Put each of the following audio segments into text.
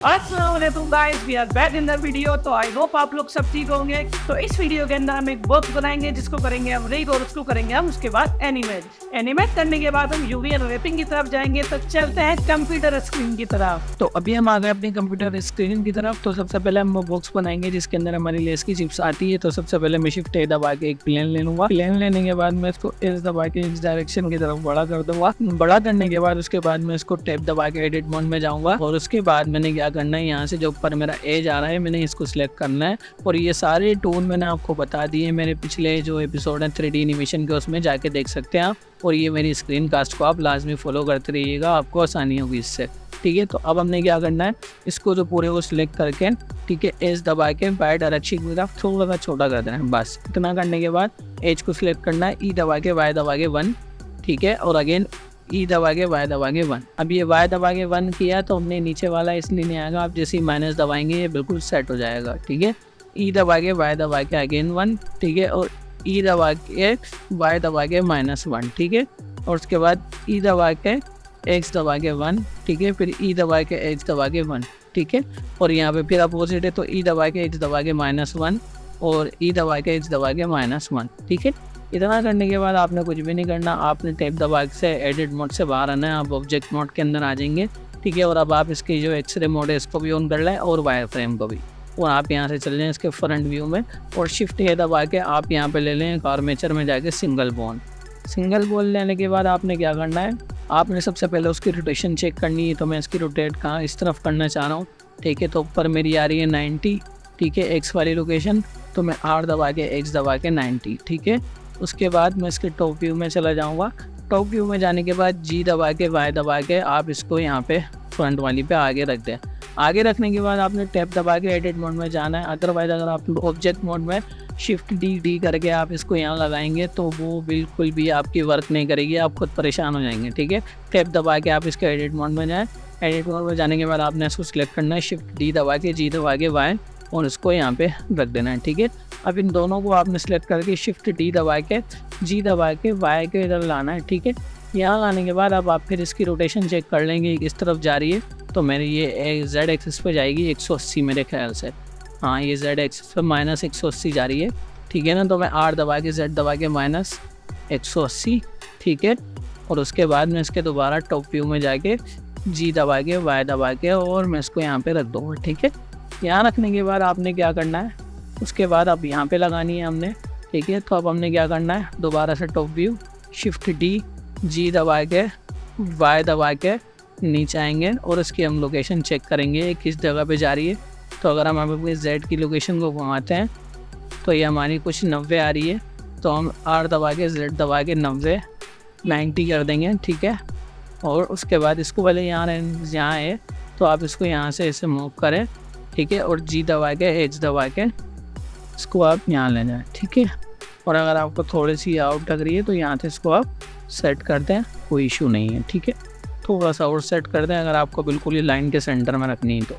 अस्सलाम वालेकुम guys, we are back in the video. तो आई होप आप लोग सब ठीक होंगे। तो इस वीडियो के अंदर हम एक बॉक्स बनाएंगे जिसको करेंगे हम रिग और उसको करेंगे हम उसके बाद एनिमेट करने के बाद हम यूवी अनरैपिंग की तरफ जाएंगे। तो चलते हैं कंप्यूटर स्क्रीन की तरफ। तो अभी हम आ गए अपनी कंप्यूटर स्क्रीन की तरफ। तो सबसे पहले हम वो बॉक्स बनाएंगे जिसके अंदर हमारी लेस की चिप्स आती है। तो सबसे पहले मैं शिफ्ट ए दबा के एक प्लेन ले लूंगा। प्लेन लेने के बाद मैं इसको एज दबा के इस डायरेक्शन की तरफ बड़ा कर दूंगा। बड़ा करने के बाद उसके बाद मैं इसको टेप दबा के एडिट मोड में जाऊंगा और उसके बाद मैंने क्या करना है, यहाँ से जो ऊपर मेरा एज आ रहा है मैंने इसको सिलेक्ट करना है। और ये सारे टूल मैंने आपको बता दिए, मेरे पिछले जो एपिसोड है 3D एनिमेशन के उसमें जाके देख सकते हैं आप। और ये मेरी स्क्रीन कास्ट को आप लाजमी फॉलो करते रहिएगा, आपको आसानी होगी इससे। ठीक है, तो अब हमने क्या करना है, इसको जो पूरे को सिलेक्ट करके ठीक है एज दबा के वाई डायरेक्शन की तरफ थोड़ा सा छोटा कर देना है। बस इतना करने के बाद एज को सिलेक्ट करना है, ई दबा के वाई दबा के 1। ठीक है, और अगेन ई दबा के वाई दबा के 1। अब ये वाई दबा के 1 किया तो हमने नीचे वाला इसलिए नहीं आएगा, आप जैसे ही माइनस दबाएंगे ये बिल्कुल सेट हो जाएगा। ठीक है, ई दबा के वाई दबा के अगेन 1। ठीक है, और ई दबा के वाई दबा के -1। ठीक है, और उसके बाद ई दबा के एक्स दबा के 1। ठीक है, फिर ई दबा के एच दबा के 1। ठीक है, और यहाँ पे फिर अपोजिट है तो ई दबा के एच दबा के -1 और ई दबा के एच दबा के -1। ठीक है, इतना करने के बाद आपने कुछ भी नहीं करना, आपने टेप दबा से एडिट मोड से बाहर आना है, आप ऑब्जेक्ट मोड के अंदर आ जाएंगे। ठीक है, और अब आप इसकी जो एक्सरे मोड है इसको भी ऑन कर लें और वायर फ्रेम को भी, और आप यहाँ से चल जाएँ इसके फ्रंट व्यू में और शिफ्ट ए दबा के आप यहाँ पे ले लें आर्मेचर में जाके सिंगल बॉन लेने के बाद आपने क्या करना है, आपने सबसे पहले उसकी रोटेशन चेक करनी है। तो मैं इसकी रोटेट कहाँ इस तरफ करना चाह रहा हूँ। ठीक है, तो ऊपर मेरी आ रही है 90। ठीक है, एक्स वाली लोकेशन, तो मैं आर दबा के एक्स दबा के 90। ठीक है, उसके बाद मैं इसके टॉप व्यू में चला जाऊंगा। टॉप व्यू में जाने के बाद जी दबा के वाई दबा के आप इसको यहाँ पे फ्रंट वाली पे आगे रख दें। आगे रखने के बाद आपने टैप दबा के एडिट मोड में जाना है। अदरवाइज अगर आप ऑब्जेक्ट मोड में शिफ्ट डी करके आप इसको यहाँ लगाएंगे तो वो बिल्कुल भी आपकी वर्क नहीं करेगी, आप खुद परेशान हो जाएंगे। ठीक है, टैप दबा के आप इसके एडिट मोड में जाएँ। एडिट मोड में जाने के बाद आपने इसको सिलेक्ट करना है, शिफ्ट डी दबा के जी दबा के वाई और इसको यहाँ पे रख देना है। ठीक है, अब इन दोनों को आपने सेलेक्ट करके शिफ्ट डी दबा के जी दबा के वाई के इधर लाना है। ठीक है, यहाँ लाने के बाद अब आप फिर इसकी रोटेशन चेक कर लेंगे इस तरफ जा रही है तो मेरी ये जेड एक्सिस पे जाएगी 180 मेरे ख्याल से। हाँ, ये जेड एक्सिस पे -180 जा रही है। ठीक है ना, तो मैं आर दबा के जेड दबा के -180। ठीक है, और उसके बाद मैं इसके दोबारा टॉप व्यू में जाके जी दबा के वाई दबा के और मैं इसको यहाँ पे रख दूँगा। ठीक है, यहाँ रखने के बाद आपने क्या करना है, उसके बाद अब यहाँ पे लगानी है हमने। ठीक है, तो अब हमने क्या करना है, दोबारा से top view shift D G दबा के वाई दबा के नीचे आएंगे और इसकी हम लोकेशन चेक करेंगे किस जगह पे जा रही है। तो अगर हम अपनी जेड की लोकेशन को घुमाते हैं तो ये हमारी कुछ 90 आ रही है, तो हम आर दबा के जेड दबा के 90 कर देंगे। ठीक है, और उसके बाद इसको पहले यहाँ है तो आप इसको यहाँ से ऐसे मूव करें। ठीक है, और जी दबा के एच दबा के इसको आप यहाँ ले जाएं। ठीक है, और अगर आपको थोड़ी सी आउट लग रही है तो यहाँ से इसको आप सेट कर दें, कोई इशू नहीं है। ठीक है, थोड़ा सा और सेट कर दें अगर आपको बिल्कुल ही लाइन के सेंटर में रखनी है तो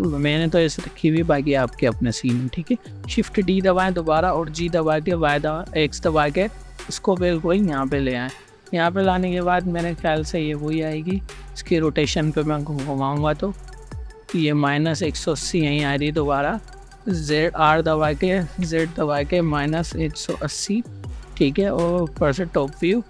मैंने तो ऐसे रखी हुई, बाकी आपके अपने सीन है। ठीक है, शिफ्ट डी दबाएँ दोबारा और जी दबा के वाई दबा एक्स दबा के इसको बिल्कुल यहाँ पे ले आएँ। यहाँ पे लाने के बाद मेरे ख्याल से ये वही आएगी, इसकी रोटेशन पे मैं घुमाऊँगा तो ये -180 यहीं आ रही है। दोबारा जेड आर दबा के जेड दबा के -180। ठीक है, और ऊपर से टॉप व्यू।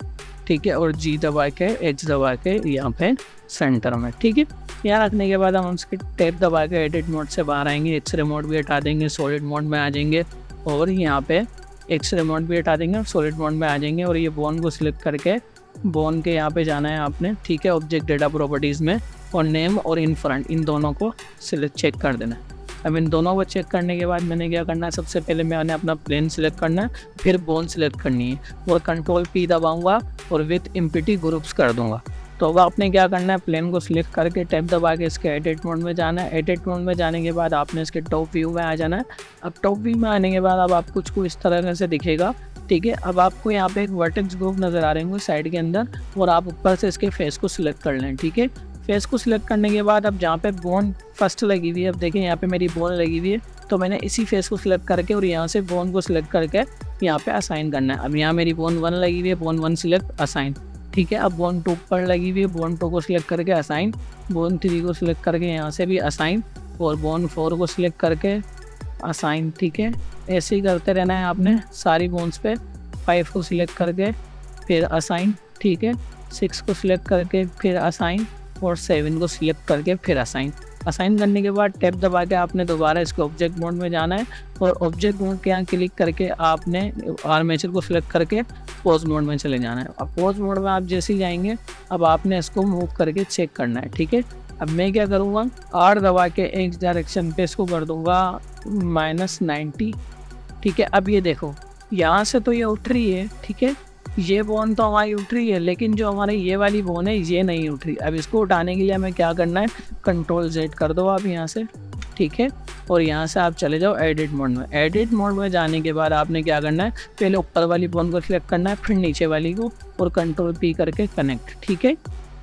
ठीक है, और जी दबा के एच दबा के यहाँ पे सेंटर में। ठीक है, यहाँ रखने के बाद हम उसके टेप दबा के एडिट मोड से बाहर आएंगे, एक्सरे मोड भी हटा देंगे, सॉलिड मोड में आ जाएंगे और यहाँ पे एक्सरे मोड भी हटा देंगे और सॉलिड मोड में आ जाएंगे। और ये बोन को सिलेक्ट करके बोन के यहाँ पे जाना है आपने। ठीक है, ऑब्जेक्ट डेटा प्रॉपर्टीज़ में और नेम और इन फ्रंट इन दोनों को सिलेक्ट चेक कर देना है। अब इन दोनों को चेक करने के बाद मैंने क्या करना है, सबसे पहले मैंने अपना प्लेन सिलेक्ट करना है, फिर बोन सिलेक्ट करनी है और कंट्रोल पी दबाऊंगा और विथ इम्पिटी ग्रुप्स कर दूंगा। तो अब आपने क्या करना है, प्लेन को सिलेक्ट करके टैप दबा के इसके एडिट मोड में जाना है। एडिट मोड में जाने के बाद आपने इसके टॉप व्यू में आ जाना है। अब टॉप व्यू में आने के बाद अब आप कुछ इस तरह से दिखेगा। ठीक है, अब आपको यहाँ पे एक वर्टेक्स ग्रुप नज़र आ रहे होंगे साइड के अंदर और आप ऊपर से इसके फेस को सिलेक्ट कर लें। ठीक है, फेस को सिलेक्ट करने के बाद अब जहाँ पे बोन फर्स्ट लगी हुई है, अब देखें यहाँ पे मेरी बोन लगी हुई है, तो मैंने इसी फेस को सिलेक्ट करके और यहाँ से बोन को सिलेक्ट करके यहाँ पे असाइन करना है। अब यहाँ मेरी बोन 1 लगी हुई है, बोन 1 सिलेक्ट असाइन। ठीक है। अब बोन 2 पर लगी हुई है, बोन 2 को सिलेक्ट करके असाइन, बोन 3 को सिलेक्ट करके यहाँ से भी असाइन, और बोन 4 को सिलेक्ट करके असाइन, ठीक है। ऐसे ही करते रहना है आपने सारी बोन्स पे। 5 को सिलेक्ट करके फिर असाइन, ठीक है। 6 को सिलेक्ट करके फिर असाइन, और 7 को सिलेक्ट करके फिर असाइन। असाइन करने के बाद टैब दबा के आपने दोबारा इसको ऑब्जेक्ट मोड में जाना है, और ऑब्जेक्ट मोड के यहाँ क्लिक करके आपने आर्मेचर को सिलेक्ट करके पोज मोड में चले जाना है। अब पोज मोड में आप जैसे ही जाएंगे, अब आपने इसको मूव करके चेक करना है, ठीक है। अब मैं क्या करूँगा, R दबा के एक्स डायरेक्शन पे इसको कर दूँगा -90, ठीक है। अब ये देखो, यहाँ से तो ये उठ रही है, ठीक है, ये बोन तो हमारी उठ रही है, लेकिन जो हमारे ये वाली बोन है ये नहीं उठ रही। अब इसको उठाने के लिए हमें क्या करना है, Ctrl Z कर दो आप यहाँ से, ठीक है, और यहाँ से आप चले जाओ एडिट मोड में। एडिट मोड में जाने के बाद आपने क्या करना है, पहले ऊपर वाली बोन को सिलेक्ट करना है, फिर नीचे वाली को, और Ctrl P करके कनेक्ट, ठीक है।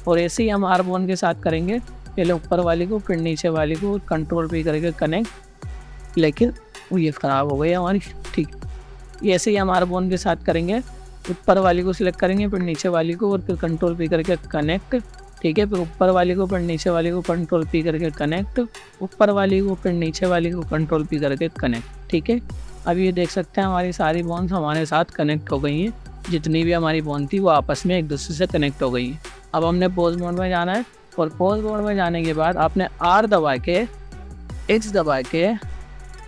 और ऐसे ही हम R बोन के साथ करेंगे, पहले ऊपर वाली को फिर नीचे वाली को Ctrl P करके कनेक्ट, लेकिन ये ख़राब हो गई हमारी, ठीक। ऐसे ही हम R बोन के साथ करेंगे, ऊपर वाली को सिलेक्ट करेंगे, फिर नीचे वाली को, और फिर Ctrl P करके कनेक्ट, ठीक है। फिर ऊपर वाली को, फिर नीचे वाली को Ctrl P करके कनेक्ट, ऊपर वाली को, फिर नीचे वाली को Ctrl P करके कनेक्ट, ठीक है। अब ये देख सकते हैं हमारी सारी बोन्स हमारे साथ कनेक्ट हो गई हैं, जितनी भी हमारी बोन थी वो आपस में एक दूसरे से कनेक्ट हो गई हैं। अब हमने पोज मोड में जाना है, और पोज मोड में जाने के बाद आपने R दबा के X दबा के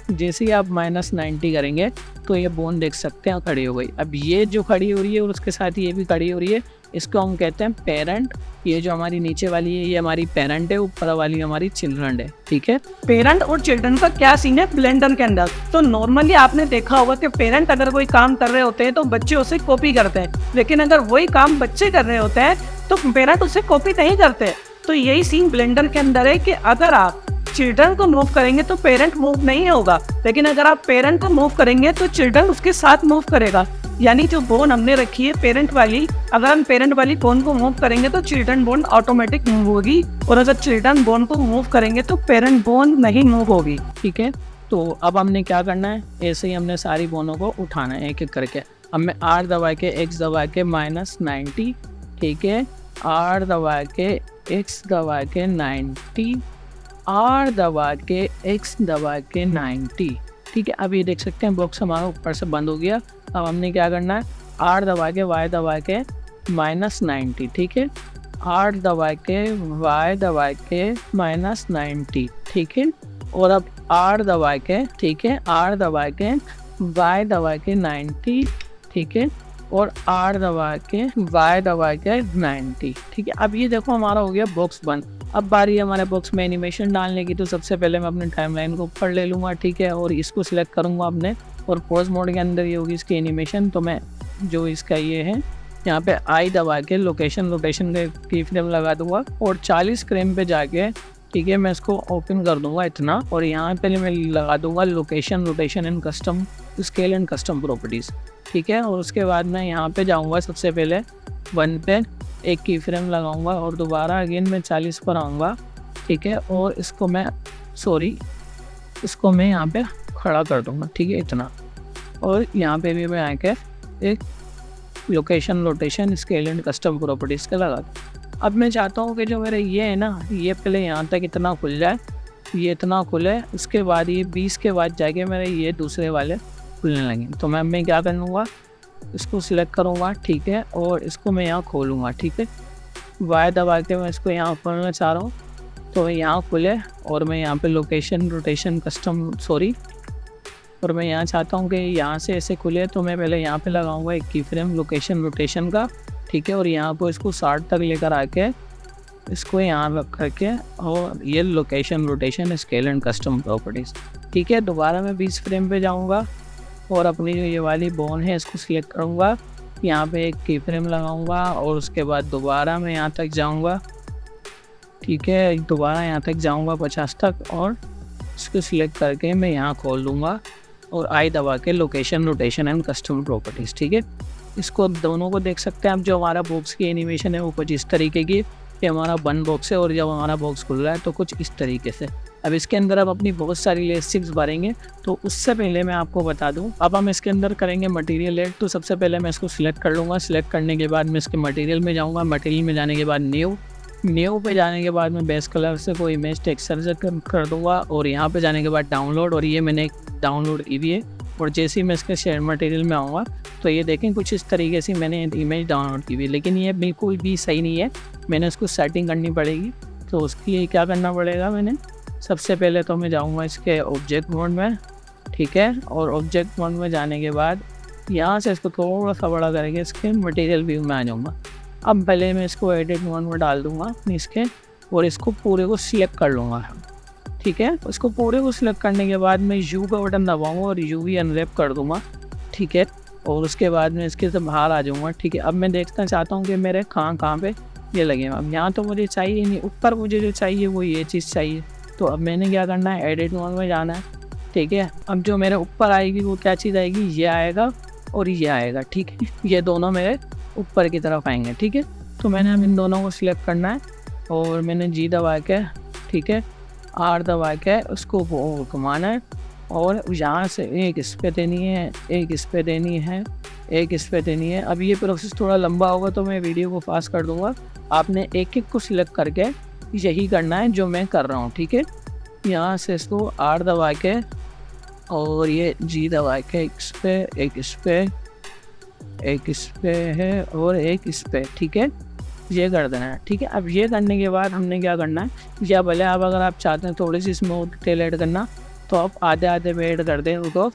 जैसे ही आप -90 करेंगे तो ये बोन देख सकते हैं खड़ी हो गई। अब ये जो खड़ी हो रही है और उसके साथ ये भी खड़ी हो रही है, इसको हम कहते हैं पेरेंट। ये जो हमारी नीचे वाली है ये हमारी पेरेंट है, ऊपर वाली हमारी चिल्ड्रन है, ठीक है। पेरेंट और चिल्ड्रन का क्या सीन है ब्लेंडर के अंदर, तो नॉर्मली आपने देखा होगा कि पेरेंट अगर कोई काम कर रहे होते हैं तो बच्चे उसे कॉपी करते हैं, लेकिन अगर वही काम बच्चे कर रहे होते हैं तो पेरेंट उसे कॉपी नहीं करते। तो यही सीन ब्लेंडर के अंदर है कि अगर आप चिल्ड्रन को मूव करेंगे तो पेरेंट मूव नहीं होगा, लेकिन अगर आप पेरेंट को मूव करेंगे तो चिल्ड्रन उसके साथ मूव करेगा। यानी जो बोन हमने रखी है पेरेंट वाली, अगर हम पेरेंट वाली बोन को मूव करेंगे तो चिल्ड्रन बोन ऑटोमेटिक मूव होगी, और अगर चिल्ड्रन बोन को मूव करेंगे तो पेरेंट बोन नहीं मूव होगी, ठीक है। तो अब हमने क्या करना है, ऐसे ही हमने सारी बोनों को उठाना है एक एक करके। अब मैं R दबा के X दबा के -90, ठीक है, R दबा के X दबा के 90, R दबा के X दबा के 90, ठीक है। अब ये देख सकते हैं बॉक्स हमारा ऊपर से बंद हो गया। अब हमने क्या करना है, R दबा के Y दबा के -90, ठीक है, R दबा के Y दबा के -90, ठीक है। और अब R दबा के, ठीक है, R दबा के Y दबा के 90, ठीक है, और R दबा के Y दबा के 90, ठीक है। अब ये देखो हमारा हो गया बॉक्स बंद। अब बारी है हमारे बॉक्स में एनिमेशन डालने की, तो सबसे पहले मैं अपने टाइमलाइन को ऊपर ले लूँगा, ठीक है, और इसको सिलेक्ट करूँगा अपने, और पोज मोड के अंदर ये होगी इसकी एनिमेशन। तो मैं जो इसका ये है यहाँ पे I दबा के लोकेशन का की फ्रेम लगा दूँगा, और 40 फ्रेम पे जाके, ठीक है, मैं इसको ओपन कर दूँगा इतना, और यहाँ पहले मैं लगा दूँगा location rotation and custom scale and custom properties, ठीक है। और उसके बाद मैं यहाँ पे जाऊँगा, सबसे पहले 1 पे एक की फ्रेम लगाऊंगा, और दोबारा अगेन मैं 40 पर आऊँगा, ठीक है, और इसको मैं यहाँ पे खड़ा कर दूँगा, ठीक है, इतना। और यहाँ पे भी मैं आके एक location rotation scale and custom properties का लगा दूँ। अब मैं चाहता हूँ कि जो मेरे ये है ना, ये पहले यहाँ तक इतना खुल जाए, ये इतना खुले, इसके बाद ये 20 के बाद जाके मेरे ये दूसरे वाले खुलने लगे। तो मैं क्या कर लूँगा, इसको सिलेक्ट करूँगा, ठीक है, और इसको मैं यहाँ खोलूँगा, ठीक है, Y दबा के मैं इसको यहाँ खोलना चाह रहा हूँ, तो यहाँ खुले, और मैं यहाँ पे लोकेशन रोटेशन कस्टम और मैं यहाँ चाहता हूँ कि यहाँ से ऐसे खुले, तो मैं पहले यहाँ पे लगाऊंगा एक की फ्रेम लोकेशन रोटेशन का, ठीक है, और यहाँ पर इसको 60 तक लेकर आके इसको यहाँ रख करके, और ये location rotation scale and custom properties, ठीक है। दोबारा मैं 20 फ्रेम पे जाऊँगा, और अपनी जो ये वाली बोन है इसको सिलेक्ट करूँगा, यहाँ पे एक की फ्रेम लगाऊंगा, और उसके बाद दोबारा मैं यहाँ तक जाऊँगा, ठीक है, दोबारा यहाँ तक जाऊँगा 50 तक, और इसको सिलेक्ट करके मैं यहाँ खोल दूँगा, और I दबा के location rotation and custom properties, ठीक है। इसको दोनों को देख सकते हैं आप। जो हमारा बॉक्स की एनिमेशन है वो कुछ इस तरीके की, ये हमारा बंद बॉक्स है, और जब हमारा बॉक्स खुल रहा है तो कुछ इस तरीके से। अब इसके अंदर आप अपनी बहुत सारी लेस चिप्स भरेंगे। तो उससे पहले मैं आपको बता दूं, अब हम इसके अंदर करेंगे मटेरियल ऐड। तो सबसे पहले मैं इसको सिलेक्ट कर लूँगा। सिलेक्ट करने के बाद मैं इसके मटेरियल में जाऊँगा। मटेरियल में जाने के बाद न्यू पे जाने के बाद मैं बेस कलर से कोई इमेज टेक्सचर से कर दूँगा। और यहाँ पे जाने के बाद डाउनलोड, और ये मैंने डाउनलोड की भी है। और जैसे ही मैं इसके शेयर मटेरियल में आऊँगा तो ये देखें कुछ इस तरीके से मैंने इमेज डाउनलोड की हुई है, लेकिन ये बिल्कुल भी सही नहीं है। मैंने इसको सेटिंग करनी पड़ेगी। तो उसके लिए क्या करना पड़ेगा, मैंने सबसे पहले तो मैं जाऊँगा इसके ऑब्जेक्ट मोड में, ठीक है। और ऑब्जेक्ट मोड में जाने के बाद यहाँ से इसको थोड़ा सा बड़ा करके इसके मटेरियल व्यू में आ जाऊँगा। अब पहले मैं इसको एडिट मोड में डाल दूँगा इसके, और इसको पूरे को सिलेक्ट कर लूँगा, ठीक है। इसको पूरे को सिलेक्ट करने के बाद मैं यू का बटन दबाऊँगा और यू वी अनरैप कर दूँगा, ठीक है। और उसके बाद मैं इसके से बाहर आ जाऊँगा, ठीक है। अब मैं देखना चाहता हूँ कि मेरे कहाँ पे ये लगे। अब यहाँ तो मुझे चाहिए नहीं, ऊपर मुझे जो चाहिए वो ये चीज़ चाहिए। तो अब मैंने क्या करना है, एडिट मोड में जाना है, ठीक है। अब जो मेरे ऊपर आएगी वो क्या चीज़ आएगी, ये आएगा और ये आएगा, ठीक है। ये दोनों मेरे ऊपर की तरफ आएंगे, ठीक है। तो मैंने अब इन दोनों को सिलेक्ट करना है और मैंने जी दबा के, ठीक है, आर दबा के उसको घुमाना है। और यहाँ से एक इस पे देनी है, एक इस पे देनी है, एक इस पे देनी है। अब ये प्रोसेस थोड़ा लंबा होगा तो मैं वीडियो को फास्ट कर दूँगा। आपने एक एक को सिलेक्ट करके यही करना है जो मैं कर रहा हूँ, ठीक है। यहाँ से इसको आर दबा के और ये जी दबा के एक इस पे, एक इस पे, एक इस पे है और एक इस पे, ठीक है। ये कर देना है, ठीक है। अब ये करने के बाद हमने क्या करना है, या भले आप अगर आप चाहते हैं थोड़ी सी इसमें डिटेल ऐड करना तो आप आधे आधे पे ऐड कर दें उसको,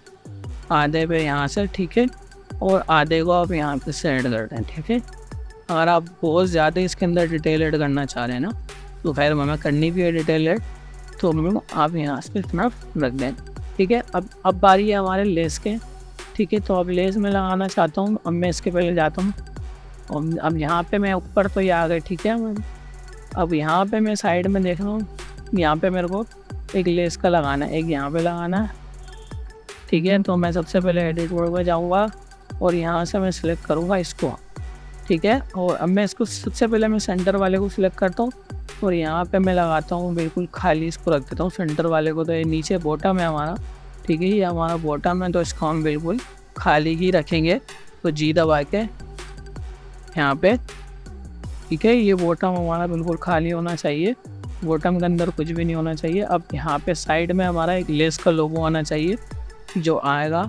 आधे पे यहाँ से, ठीक है। और आधे को आप यहाँ पे से ऐड कर दें, ठीक है। अगर आप बहुत ज़्यादा इसके अंदर डिटेल ऐड करना चाह रहे हैं ना, तो खैर हमें करनी भी है डिटेल ऐड, तो आप यहाँ से इतना रख दें, ठीक है। अब बारी है हमारे लेस के, ठीक है। तो अब लेस में लगाना चाहता हूँ। अब मैं इसके पहले जाता हूँ और अब यहाँ पे मैं ऊपर तो ये आ गए, ठीक है। अब यहाँ पे मैं साइड में देख रहा हूँ, यहाँ पे मेरे को एक लेस का लगाना है, एक यहाँ पे लगाना है, ठीक है। तो मैं सबसे पहले एडिट मोड में जाऊँगा और यहाँ से मैं सिलेक्ट करूँगा इसको, ठीक है। और अब मैं इसको सबसे पहले मैं सेंटर वाले को सिलेक्ट करता हूँ और यहाँ पे मैं लगाता हूँ बिल्कुल खाली, इसको रख देता हूँ सेंटर वाले को। तो ये नीचे बॉटम है हमारा, ठीक है, ये हमारा बॉटम है, तो इसको हम बिल्कुल खाली ही रखेंगे। तो जी दबा के यहाँ पे, ठीक है, ये बॉटम हमारा बिल्कुल खाली होना चाहिए, बॉटम के अंदर कुछ भी नहीं होना चाहिए। अब यहाँ पे साइड में हमारा एक लेस का लोगो आना चाहिए जो आएगा,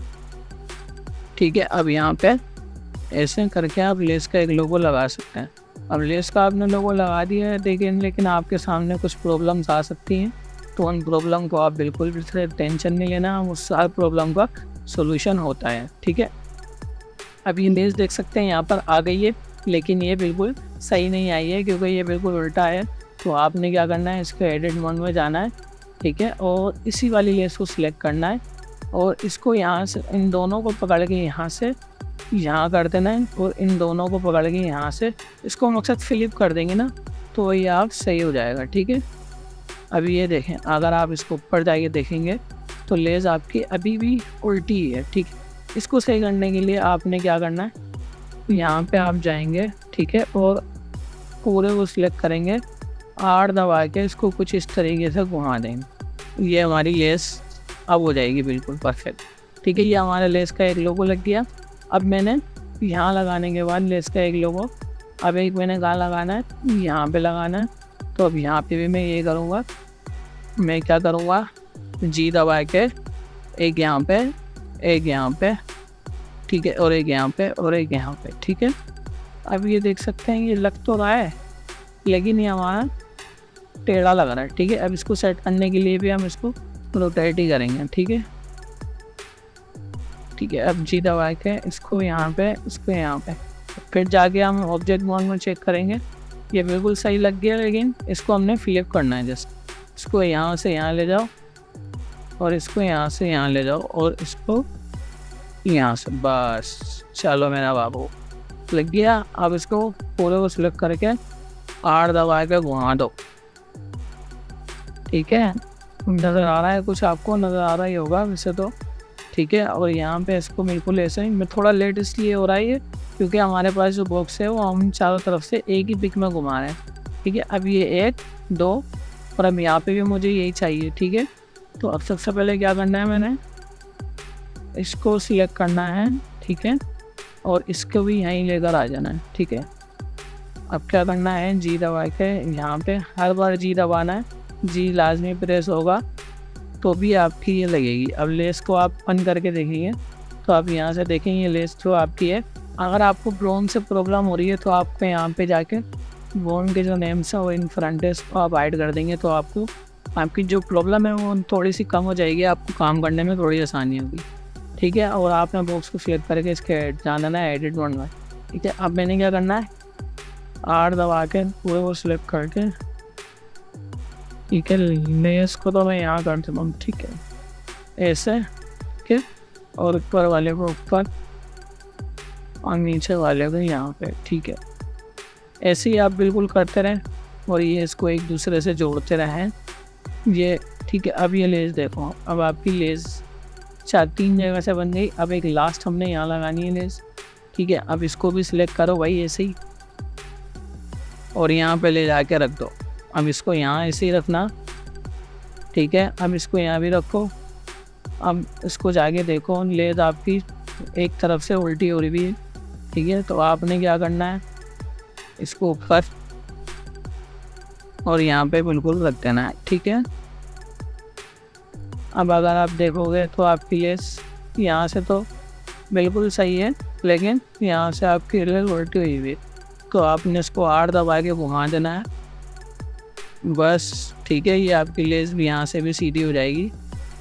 ठीक है। अब यहाँ पे ऐसे करके आप लेस का एक लोगो लगा सकते हैं। अब लेस का आपने लोगो लगा दिया है, लेकिन आपके सामने कुछ प्रॉब्लम्स आ सकती हैं। तो उन प्रॉब्लम को आप बिल्कुल भी टेंशन नहीं लेना, उस हर प्रॉब्लम का सोल्यूशन होता है, ठीक है। अब ये लेस देख सकते हैं यहाँ पर आ गई है, लेकिन ये बिल्कुल सही नहीं आई है क्योंकि ये बिल्कुल उल्टा है। तो आपने क्या करना है, इसके एडिट मोड में जाना है, ठीक है। और इसी वाली लेस को सिलेक्ट करना है और इसको यहाँ से इन दोनों को पकड़ के यहाँ से यहाँ कर देना है और इन दोनों को पकड़ के यहाँ से इसको मकसद फ्लिप कर देंगे ना, तो ये आप सही हो जाएगा, ठीक है। अभी ये देखें, अगर आप इसको ऊपर जाके देखेंगे तो लेस आपकी अभी भी उल्टी है, ठीक है। इसको सही करने के लिए आपने क्या करना है, यहाँ पे आप जाएंगे, ठीक है, और पूरे को सिलेक्ट करेंगे, आर दबा के इसको कुछ इस तरीके से घुमा देंगे। ये हमारी लेस अब हो जाएगी बिल्कुल परफेक्ट, ठीक है। ये हमारे लेस का एक लोगो लग गया। अब मैंने यहाँ लगाने के बाद लेस का एक लोगो, अब एक मैंने कहाँ लगाना है, यहाँ पे लगाना है। तो अब यहाँ पे भी मैं ये करूँगा, मैं क्या करूँगा, जी दबा के एक यहाँ पे, एक यहाँ पे, ठीक है, और एक यहाँ पे और एक यहाँ पे, ठीक है। अब ये देख सकते हैं ये लग तो रहा है लेकिन ये हमारा टेढ़ा लग रहा है, ठीक है। अब इसको सेट करने के लिए भी हम इसको रोटेट ही करेंगे, ठीक है, ठीक है। अब जी दबा के इसको यहाँ पे, इसको यहाँ पे, फिर जाके हम ऑब्जेक्ट मोड में चेक करेंगे। ये बिल्कुल सही लग गया, लेकिन इसको हमने फ्लिप करना है। जस्ट इसको यहाँ से यहाँ ले जाओ और इसको यहाँ से यहाँ ले जाओ और इसको यहाँ से, बस चलो मेरा बाबू लग गया। अब इसको पूरे को सिलेक्ट करके आर दबा के घुमा दो, ठीक है। नज़र आ रहा है, कुछ आपको नज़र आ रहा ही होगा वैसे तो, ठीक है। और यहाँ पे इसको बिल्कुल ऐसे ही, मैं थोड़ा लेट इसलिए हो रहा है ये क्योंकि हमारे पास जो बॉक्स है वो हम चारों तरफ से एक ही पिक में घुमा रहे हैं, ठीक है। अब ये 1 2 और अब यहाँ पे भी मुझे यही चाहिए, ठीक है। तो अब सबसे पहले क्या करना है, मैंने इसको सिलेक्ट करना है, ठीक है, और इसको भी यहीं लेकर आ जाना है, ठीक है। अब क्या करना है, जी दबा के यहाँ पे हर बार जी दबाना है, जी लाजमी प्रेस होगा तो भी आपकी ये लगेगी। अब लेस को आप बंद करके देखेंगे तो आप यहाँ से देखेंगे लेस जो आपकी है। अगर आपको बोन से प्रॉब्लम हो रही है तो आपको यहाँ पे जाके बोन के जो नेम्स है वो इन फ्रंट है इसको आप ऐड कर देंगे तो आपको आपकी जो प्रॉब्लम है वो थोड़ी सी कम हो जाएगी, आपको काम करने में थोड़ी आसानी होगी, ठीक है। और आपने बॉक्स को सिलेक्ट करके इसके जाना है एडिट मोड में, ठीक है। अब मैंने क्या करना है, आर दबा के पूरे वो सिलेक्ट करके, ठीक है। लेस को तो मैं यहाँ कर देता हूँ, ठीक है, ऐसे, ठीक है। और ऊपर वाले को ऊपर और नीचे वाले को यहाँ पे, ठीक है। ऐसे ही आप बिल्कुल करते रहें और ये इसको एक दूसरे से जोड़ते रहें, ये ठीक है। अब ये लेस देखो, अब आपकी लेस 3 जगह से बन गई। अब एक लास्ट हमने यहाँ लगानी है लेस, ठीक है। अब इसको भी सिलेक्ट करो भाई ऐसे ही और यहाँ पे ले जाके रख दो। अब इसको यहाँ ऐसे ही रखना, ठीक है। अब इसको यहाँ भी रखो। अब इसको जाके देखो लेस आपकी एक तरफ से उल्टी हो रही है, ठीक है। तो आपने क्या करना है, इसको ऊपर और यहाँ पे बिल्कुल रख देना है, ठीक है। अब अगर आप देखोगे तो आपकी लेस यहाँ से तो बिल्कुल सही है, लेकिन यहाँ से आपकी लेस उल्टी हुई हुई है, तो आपने इसको आर दबा के घुमा देना है बस, ठीक है। ये आपकी लेस भी यहाँ से भी सीधी हो जाएगी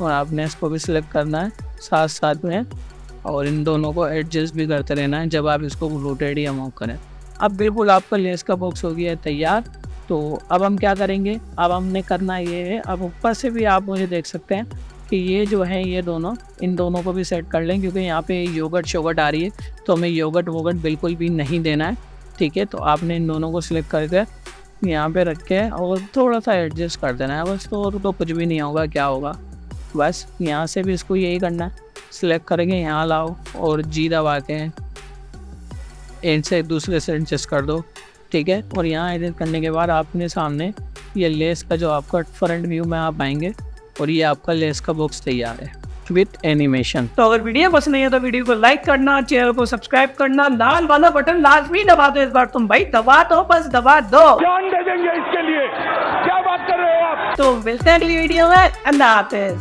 और आपने इसको भी सिलेक्ट करना है साथ साथ में और इन दोनों को एडजस्ट भी करते रहना है जब आप इसको रोटेट या मूव करें। अब बिल्कुल आपका लेस का बॉक्स हो गया है तैयार। तो अब हम क्या करेंगे, अब हमने करना ये है, अब ऊपर से भी आप मुझे देख सकते हैं कि ये जो है ये दोनों, इन दोनों को भी सेट कर लें क्योंकि यहाँ पे योगर्ट शोगर्ट आ रही है तो हमें योगर्ट वोगर्ट बिल्कुल भी नहीं देना है, ठीक है। तो आपने इन दोनों को सिलेक्ट करके यहाँ पे रख के और थोड़ा सा एडजस्ट कर देना है बस, तो कुछ भी नहीं होगा, क्या होगा बस। यहाँ से भी इसको यही करना है, सिलेक्ट करेंगे, यहाँ लाओ और जी दबा के एंड से दूसरे से एडजस्ट कर दो, ठीक है। और यहाँ एडिट करने के बाद आपने सामने ये लेस का जो आपका फ्रंट व्यू में आप आएंगे और ये आपका लेस का बॉक्स तैयार है विथ एनिमेशन। तो अगर वीडियो पसंद नहीं है तो वीडियो को लाइक करना, चैनल को सब्सक्राइब करना, लाल वाला बटन लाजमी दबा दो। इस बार तुम भाई दबा दो, बस दबा दो, जान दे देंगे इसके लिए, क्या बात कर रहे हो आप। तो मिलते हैं अगली वीडियो में। अल्लाह हाफिज।